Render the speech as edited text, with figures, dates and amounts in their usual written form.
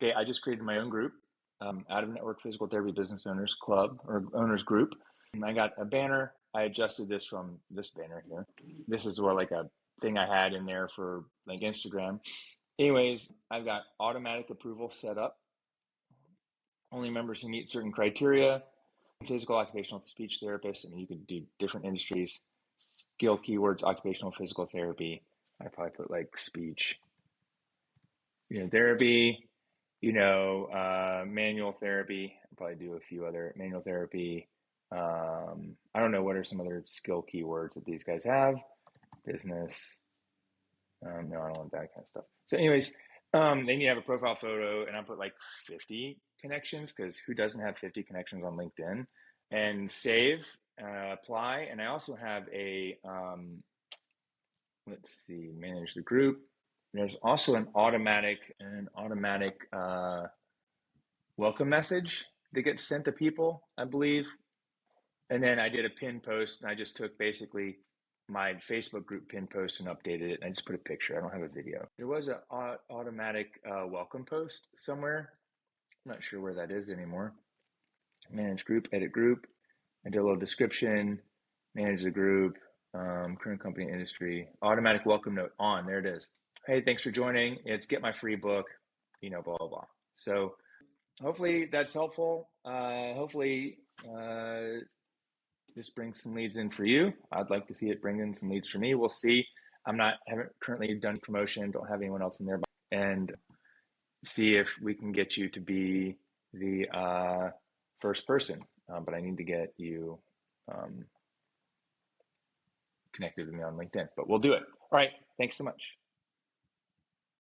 Okay, I just created my own group, out of network physical therapy business owners club or owners group. And I got a banner. I adjusted this from this banner here. This is where like a thing I had in there for like Instagram. Anyways, I've got automatic approval set up. Only members who meet certain criteria. Physical occupational speech therapist. I mean, you could do different industries. Skill keywords: occupational physical therapy. I probably put like speech, therapy, manual therapy. I'll probably do a few other manual therapy. I don't know what are some other skill keywords that these guys have. Business. No, I don't want that kind of stuff. So, anyways, then you have a profile photo, and I put like 50 connections because who doesn't have 50 connections on LinkedIn? And save, apply, and I also have a let's see, manage the group. There's also an automatic welcome message that gets sent to people, I believe. And then I did a pin post, and I just took basically my Facebook group pin post and updated it. And I just put a picture. I don't have a video. There was an automatic welcome post somewhere. I'm not sure where that is anymore. Manage group, edit group. I did a little description, manage the group, current company industry, automatic welcome note on. There it is. Hey, thanks for joining. It's get my free book, blah, blah, blah. So hopefully that's helpful. Hopefully this brings some leads in for you. I'd like to see it bring in some leads for me. We'll see. Haven't currently done promotion, don't have anyone else in there, and see if we can get you to be the first person. But I need to get you connected with me on LinkedIn, but we'll do it. All right. Thanks so much.